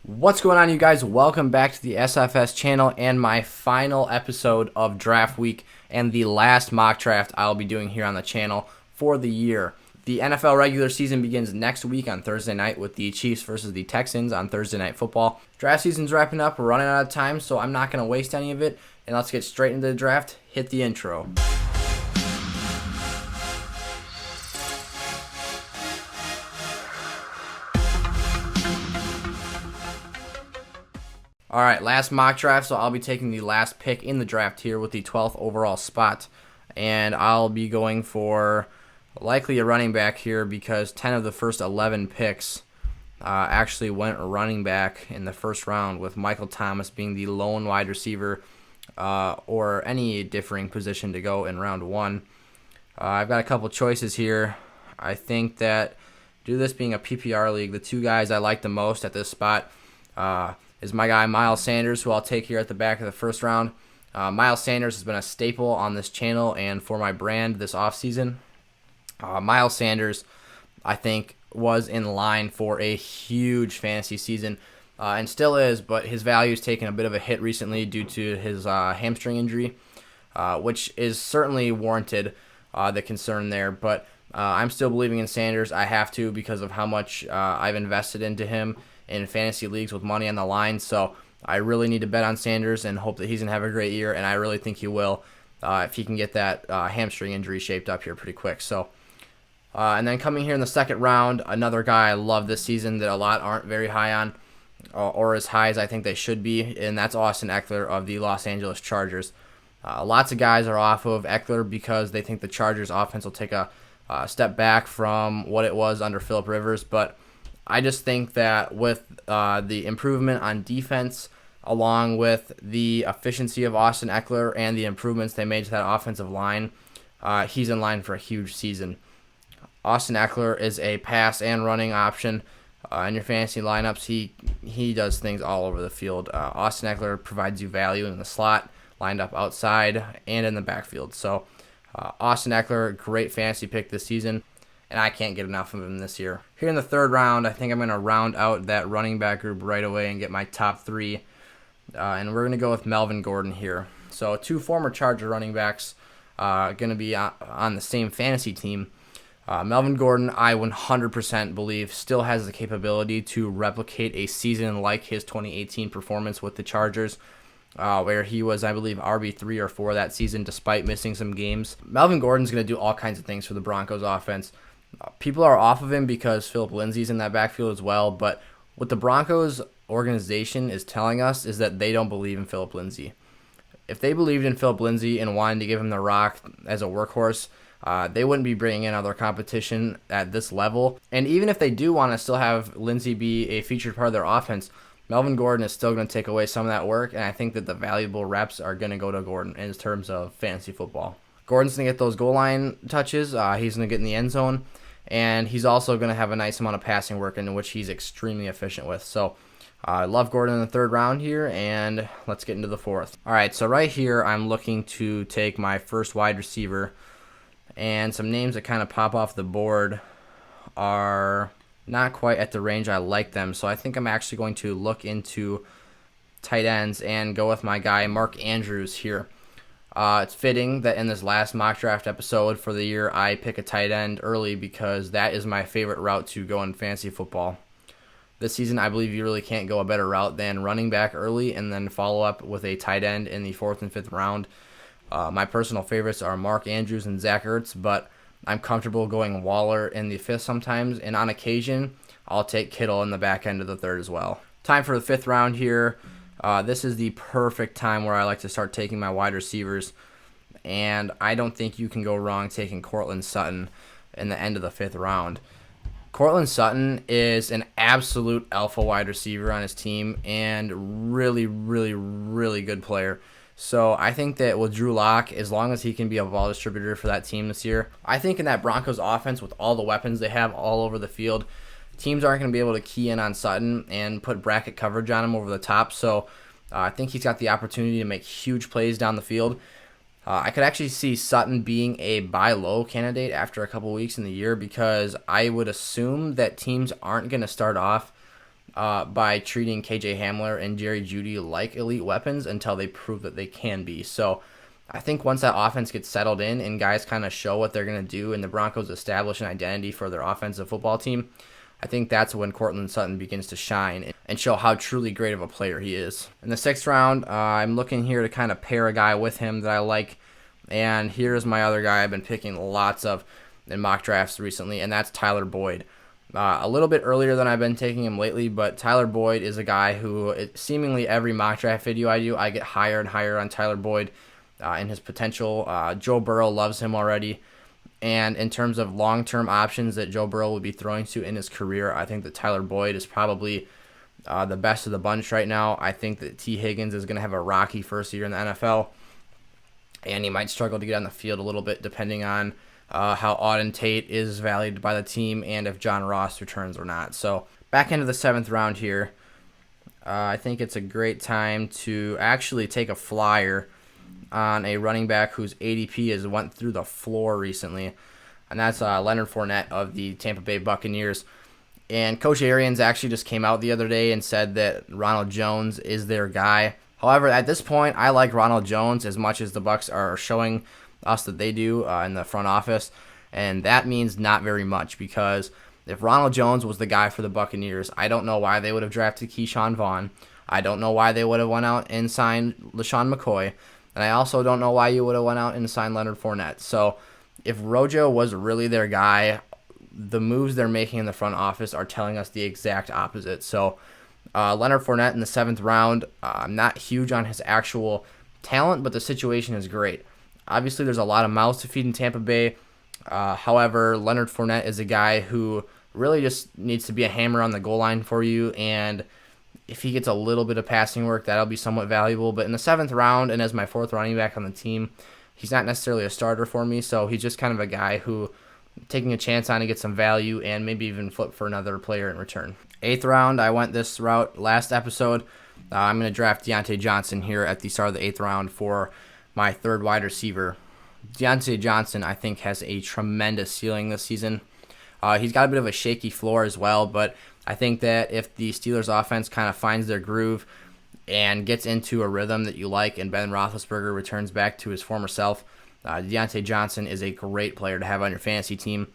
What's going on, you guys? Welcome back to the SFS channel and my final episode of draft week and the last mock draft I'll be doing here on the channel for the year. The NFL regular season begins next week on Thursday night with the Chiefs versus the Texans on Thursday Night Football. Draft season's wrapping up. We're running out of time, so I'm not going to waste any of it. And let's get straight into the draft. Hit the intro. All right, last mock draft, so I'll be taking the last pick in the draft here with the 12th overall spot. And I'll be going for likely a running back here because 10 of the first 11 picks actually went running back in the first round, with Michael Thomas being the lone wide receiver or any differing position to go in round one. I've got a couple choices here. I think that due to this being a PPR league, the two guys I like the most at this spot is my guy Miles Sanders, who I'll take here at the back of the first round. Miles Sanders has been a staple on this channel and for my brand this offseason. Miles Sanders, I think, was in line for a huge fantasy season and still is, but his value has taken a bit of a hit recently due to his hamstring injury, which is certainly warranted, the concern there. But I'm still believing in Sanders. I have to because of how much I've invested into him in fantasy leagues with money on the line. So I really need to bet on Sanders and hope that he's going to have a great year, and I really think he will if he can get that hamstring injury shaped up here pretty quick. So, and then coming here in the second round, another guy I love this season that a lot aren't very high on or as high as I think they should be, and that's Austin Ekeler of the Los Angeles Chargers. Lots of guys are off of Ekeler because they think the Chargers offense will take a step back from what it was under Phillip Rivers, but I just think that with the improvement on defense, along with the efficiency of Austin Ekeler and the improvements they made to that offensive line, he's in line for a huge season. Austin Ekeler is a pass and running option in your fantasy lineups. He does things all over the field. Austin Ekeler provides you value in the slot, lined up outside, and in the backfield. So Austin Ekeler, great fantasy pick this season, and I can't get enough of him this year. Here in the third round, I think I'm going to round out that running back group right away and get my top three. And we're going to go with Melvin Gordon here. So two former Charger running backs going to be on the same fantasy team. Melvin Gordon, I 100% believe, still has the capability to replicate a season like his 2018 performance with the Chargers, where he was, I believe, RB3 or 4 that season despite missing some games. Melvin Gordon's going to do all kinds of things for the Broncos offense. People are off of him because Phillip Lindsay's in that backfield as well, but what the Broncos organization is telling us is that they don't believe in Phillip Lindsay. If they believed in Phillip Lindsay and wanted to give him the rock as a workhorse, they wouldn't be bringing in other competition at this level. And even if they do want to still have Lindsay be a featured part of their offense, Melvin Gordon is still going to take away some of that work, and I think that the valuable reps are going to go to Gordon in terms of fantasy football. Gordon's going to get those goal line touches. He's going to get in the end zone, and he's also going to have a nice amount of passing work in which he's extremely efficient with. So I love Gordon in the third round here, and let's get into the fourth. All right, so right here I'm looking to take my first wide receiver, and some names that kind of pop off the board are not quite at the range I like them. So I think I'm actually going to look into tight ends and go with my guy Mark Andrews here. It's fitting that in this last mock draft episode for the year, I pick a tight end early because that is my favorite route to go in fantasy football. This season, I believe you really can't go a better route than running back early and then follow up with a tight end in the 4th and 5th round. My personal favorites are Mark Andrews and Zach Ertz, but I'm comfortable going Waller in the 5th sometimes, and on occasion, I'll take Kittle in the back end of the 3rd as well. Time for the 5th round here. This is the perfect time where I like to start taking my wide receivers, and I don't think you can go wrong taking Courtland Sutton in the end of the 5th round. Courtland Sutton is an absolute alpha wide receiver on his team and really, really, really good player. So I think that with Drew Lock, as long as he can be a ball distributor for that team this year, I think in that Broncos offense with all the weapons they have all over the field, teams aren't going to be able to key in on Sutton and put bracket coverage on him over the top. So I think he's got the opportunity to make huge plays down the field. I could actually see Sutton being a buy low candidate after a couple weeks in the year because I would assume that teams aren't going to start off by treating KJ Hamler and Jerry Jeudy like elite weapons until they prove that they can be. So I think once that offense gets settled in and guys kind of show what they're going to do and the Broncos establish an identity for their offensive football team, I think that's when Courtland Sutton begins to shine and show how truly great of a player he is. In the 6th round, I'm looking here to kind of pair a guy with him that I like. And here's my other guy I've been picking lots of in mock drafts recently, and that's Tyler Boyd. A little bit earlier than I've been taking him lately, but Tyler Boyd is a guy who seemingly every mock draft video I do, I get higher and higher on Tyler Boyd and his potential. Joe Burrow loves him already. And in terms of long-term options that Joe Burrow would be throwing to in his career, I think that Tyler Boyd is probably the best of the bunch right now. I think that T. Higgins is going to have a rocky first year in the NFL, and he might struggle to get on the field a little bit depending on how Auden Tate is valued by the team and if John Ross returns or not. So back into the 7th round here, I think it's a great time to actually take a flyer on a running back whose ADP has went through the floor recently, and that's Leonard Fournette of the Tampa Bay Buccaneers. And Coach Arians actually just came out the other day and said that Ronald Jones is their guy. However, at this point, I like Ronald Jones as much as the Bucs are showing us that they do in the front office, and that means not very much, because if Ronald Jones was the guy for the Buccaneers, I don't know why they would have drafted Keyshawn Vaughn. I don't know why they would have went out and signed LaShawn McCoy. And I also don't know why you would have went out and signed Leonard Fournette. So if Rojo was really their guy, the moves they're making in the front office are telling us the exact opposite. So Leonard Fournette in the 7th round, I'm not huge on his actual talent, but the situation is great. Obviously, there's a lot of mouths to feed in Tampa Bay. However, Leonard Fournette is a guy who really just needs to be a hammer on the goal line for you, and if he gets a little bit of passing work, that'll be somewhat valuable. But in the 7th round, and as my 4th running back on the team, he's not necessarily a starter for me, so he's just kind of a guy who taking a chance on to get some value and maybe even flip for another player in return. 8th round, I went this route last episode. I'm going to draft Diontae Johnson here at the start of the 8th round for my 3rd wide receiver. Diontae Johnson, I think, has a tremendous ceiling this season. He's got a bit of a shaky floor as well, but I think that if the Steelers offense kind of finds their groove and gets into a rhythm that you like and Ben Roethlisberger returns back to his former self, Diontae Johnson is a great player to have on your fantasy team.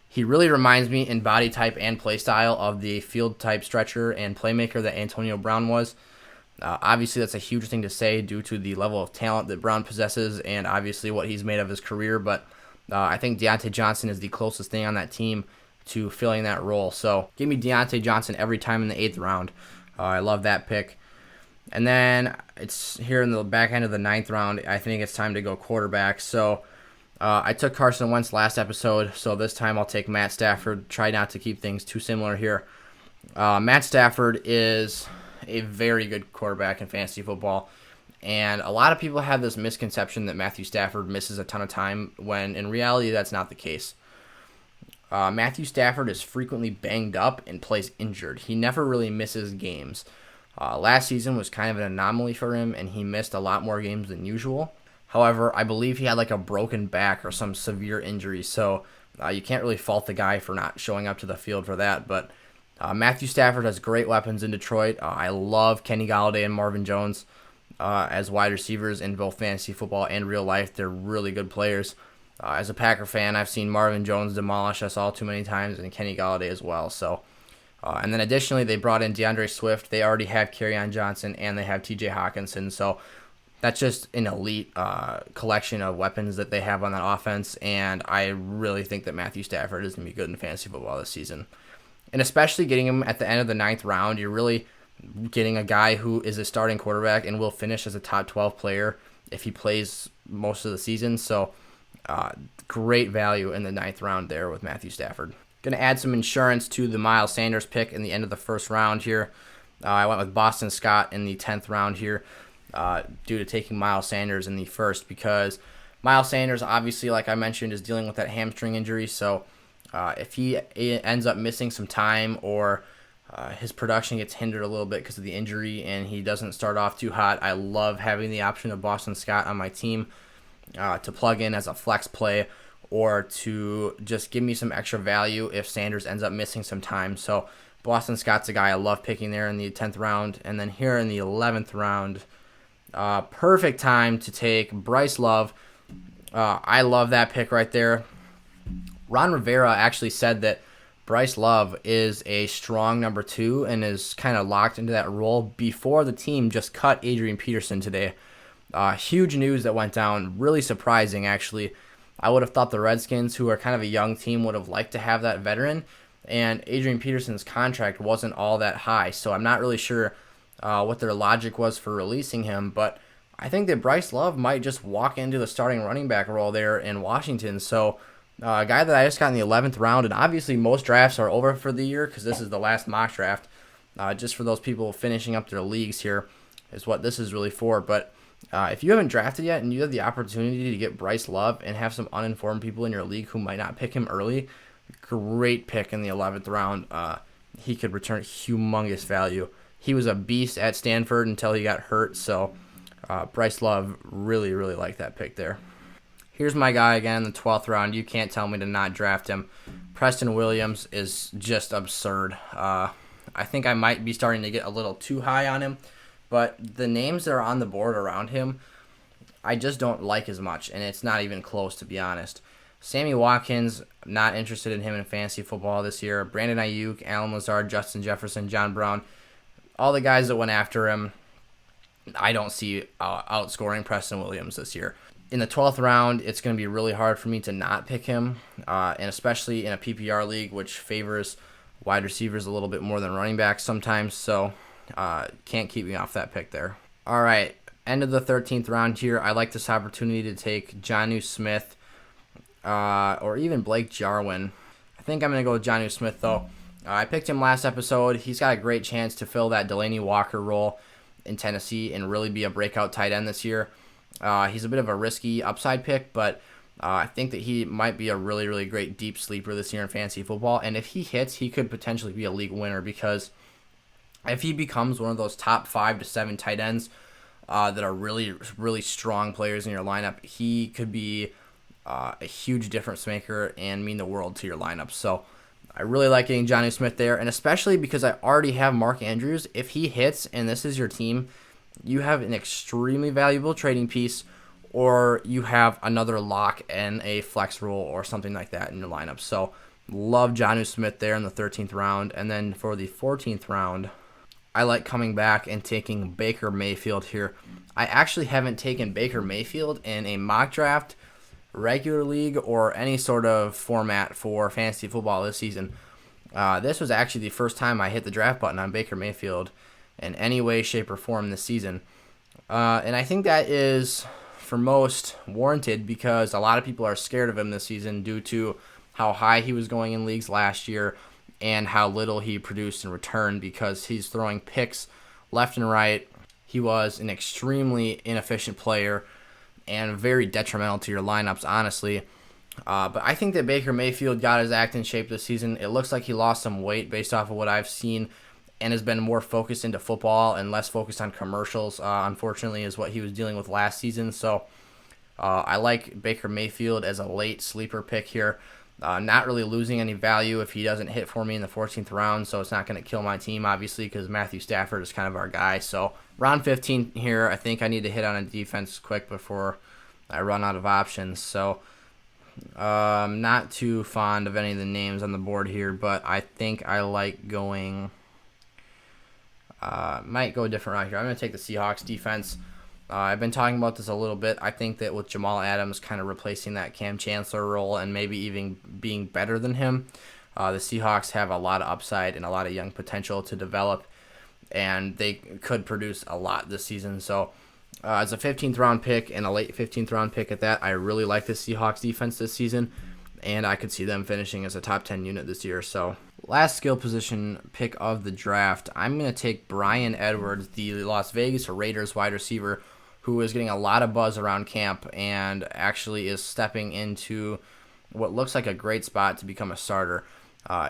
He really reminds me in body type and play style of the field type stretcher and playmaker that Antonio Brown was. Obviously, that's a huge thing to say due to the level of talent that Brown possesses and obviously what he's made of his career, but I think Diontae Johnson is the closest thing on that team to filling that role. So give me Diontae Johnson every time in the 8th round. I love that pick. And then it's here in the back end of the 9th round, I think it's time to go quarterback. So I took Carson Wentz last episode, so this time I'll take Matt Stafford. Try not to keep things too similar here. Matt Stafford is a very good quarterback in fantasy football, and a lot of people have this misconception that Matthew Stafford misses a ton of time, when in reality that's not the case. Matthew Stafford is frequently banged up and plays injured. He never really misses games. Last season was kind of an anomaly for him, and he missed a lot more games than usual. However, I believe he had like a broken back or some severe injury, so you can't really fault the guy for not showing up to the field for that. But Matthew Stafford has great weapons in Detroit. I love Kenny Golladay and Marvin Jones as wide receivers in both fantasy football and real life. They're really good players. As a Packer fan, I've seen Marvin Jones demolish us all too many times, and Kenny Golladay as well. So, and then additionally, they brought in DeAndre Swift. They already have Kerryon Johnson, and they have T.J. Hawkinson. So that's just an elite collection of weapons that they have on that offense, and I really think that Matthew Stafford is going to be good in fantasy football this season. And especially getting him at the end of the 9th round, you're really getting a guy who is a starting quarterback and will finish as a top 12 player if he plays most of the season. So great value in the 9th round there with Matthew Stafford. Going to add some insurance to the Miles Sanders pick in the end of the 1st round here. I went with Boston Scott in the 10th round here due to taking Miles Sanders in the 1st, because Miles Sanders, obviously, like I mentioned, is dealing with that hamstring injury. So if he ends up missing some time or his production gets hindered a little bit because of the injury and he doesn't start off too hot, I love having the option of Boston Scott on my team to plug in as a flex play or to just give me some extra value if Sanders ends up missing some time. So Boston Scott's a guy I love picking there in the 10th round. And then here in the 11th round, perfect time to take Bryce Love. I love that pick right there. Ron Rivera actually said that Bryce Love is a strong number 2 and is kind of locked into that role before the team just cut Adrian Peterson today. Huge news that went down. Really surprising, actually. I would have thought the Redskins, who are kind of a young team, would have liked to have that veteran. And Adrian Peterson's contract wasn't all that high, so I'm not really sure what their logic was for releasing him. But I think that Bryce Love might just walk into the starting running back role there in Washington. So a guy that I just got in the 11th round, and obviously most drafts are over for the year because this is the last mock draft. Just for those people finishing up their leagues here is what this is really for. But if you haven't drafted yet and you have the opportunity to get Bryce Love and have some uninformed people in your league who might not pick him early, great pick in the 11th round. He could return humongous value. He was a beast at Stanford until he got hurt, so Bryce Love really, really liked that pick there. Here's my guy again in the 12th round. You can't tell me to not draft him. Preston Williams is just absurd. I think I might be starting to get a little too high on him, but the names that are on the board around him, I just don't like as much, and it's not even close, to be honest. Sammy Watkins, not interested in him in fantasy football this year. Brandon Ayuk, Allen Lazard, Justin Jefferson, John Brown, all the guys that went after him, I don't see outscoring Preston Williams this year. In the 12th round, it's going to be really hard for me to not pick him, and especially in a PPR league, which favors wide receivers a little bit more than running backs sometimes, so can't keep me off that pick there. All right, end of the 13th round here. I like this opportunity to take Jonnu Smith or even Blake Jarwin. I think I'm going to go with Jonnu Smith, though. I picked him last episode. He's got a great chance to fill that Delaney Walker role in Tennessee and really be a breakout tight end this year. He's a bit of a risky upside pick, but I think that he might be a really, really great deep sleeper this year in fantasy football. And if he hits, he could potentially be a league winner because if he becomes one of those top 5 to 7 tight ends that are really, really strong players in your lineup, he could be a huge difference maker and mean the world to your lineup. So I really like getting Jonnu Smith there, and especially because I already have Mark Andrews. If he hits and this is your team, you have an extremely valuable trading piece, or you have another lock and a flex role or something like that in your lineup. So love Jonnu Smith there in the 13th round. And then for the 14th round, I like coming back and taking Baker Mayfield here. I actually haven't taken Baker Mayfield in a mock draft, regular league, or any sort of format for fantasy football this season. This was actually the first time I hit the draft button on Baker Mayfield in any way, shape, or form this season. And I think that is, for most, warranted because a lot of people are scared of him this season due to how high he was going in leagues last year and how little he produced in return because he's throwing picks left and right. He was an extremely inefficient player and very detrimental to your lineups, honestly. But I think that Baker Mayfield got his act in shape this season. It looks like he lost some weight based off of what I've seen and has been more focused into football and less focused on commercials, unfortunately, is what he was dealing with last season. So I like Baker Mayfield as a late sleeper pick here. Not really losing any value if he doesn't hit for me in the 14th round, so it's not going to kill my team, obviously, because Matthew Stafford is kind of our guy. So round 15 here, I think I need to hit on a defense quick before I run out of options. So I'm not too fond of any of the names on the board here, but I think I like going... might go a different route here. I'm going to take the Seahawks defense. I've been talking about this a little bit. I think that with Jamal Adams kind of replacing that Cam Chancellor role and maybe even being better than him, the Seahawks have a lot of upside and a lot of young potential to develop, and they could produce a lot this season. So as a 15th round pick and a late 15th round pick at that, I really like the Seahawks defense this season, and I could see them finishing as a top 10 unit this year. So last skill position pick of the draft, I'm going to take Bryan Edwards, the Las Vegas Raiders wide receiver, who is getting a lot of buzz around camp and actually is stepping into what looks like a great spot to become a starter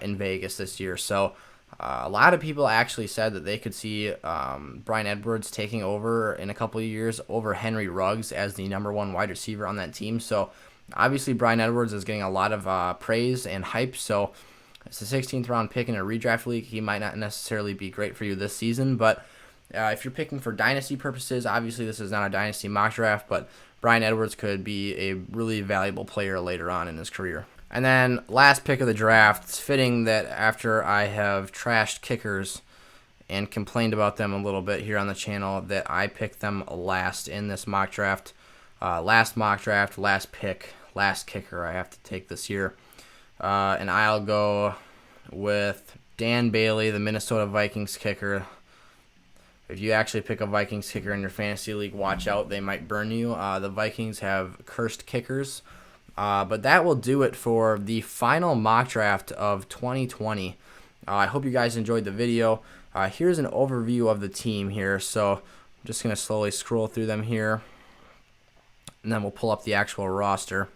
in Vegas this year. So a lot of people actually said that they could see Bryan Edwards taking over in a couple of years over Henry Ruggs as the number one wide receiver on that team. So obviously Bryan Edwards is getting a lot of praise and hype. So It's a 16th round pick in a redraft league. He might not necessarily be great for you this season, but if you're picking for dynasty purposes, obviously this is not a dynasty mock draft, but Bryan Edwards could be a really valuable player later on in his career. And then last pick of the draft, it's fitting that after I have trashed kickers and complained about them a little bit here on the channel, that I picked them last in this mock draft. Last mock draft, last pick, last kicker I have to take this year. And I'll go with Dan Bailey, the Minnesota Vikings kicker. If you actually pick a Vikings kicker in your fantasy league, watch out. They might burn you. The Vikings have cursed kickers. But that will do it for the final mock draft of 2020. I hope you guys enjoyed the video. Here's an overview of the team here. So I'm just going to slowly scroll through them here. And then we'll pull up the actual roster.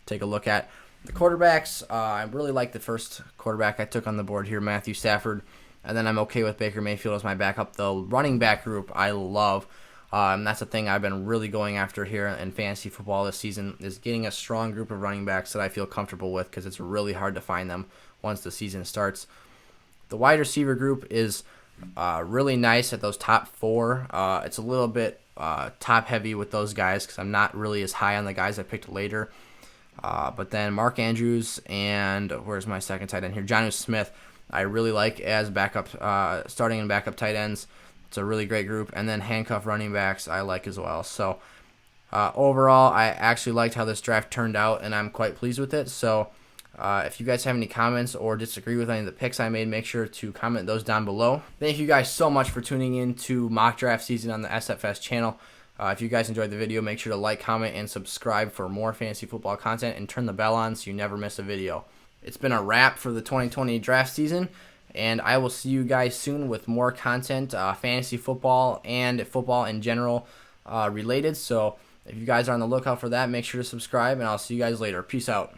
Take a look at the quarterbacks. I really like the first quarterback I took on the board here, Matthew Stafford. And then I'm okay with Baker Mayfield as my backup. The running back group I love. And that's the thing I've been really going after here in fantasy football this season, is getting a strong group of running backs that I feel comfortable with, because it's really hard to find them once the season starts. The wide receiver group is really nice at those top four. It's a little bit top heavy with those guys because I'm not really as high on the guys I picked later. But then Mark Andrews and where's my second tight end here? Jonnu Smith, I really like as backup, starting and backup tight ends. It's a really great group. And then handcuff running backs I like as well. So overall, I actually liked how this draft turned out, and I'm quite pleased with it. So if you guys have any comments or disagree with any of the picks I made, make sure to comment those down below. Thank you guys so much for tuning in to mock draft season on the SFS channel. If you guys enjoyed the video, make sure to like, comment, and subscribe for more fantasy football content, and turn the bell on so you never miss a video. It's been a wrap for the 2020 draft season, and I will see you guys soon with more content, fantasy football and football in general related. So if you guys are on the lookout for that, make sure to subscribe, and I'll see you guys later. Peace out.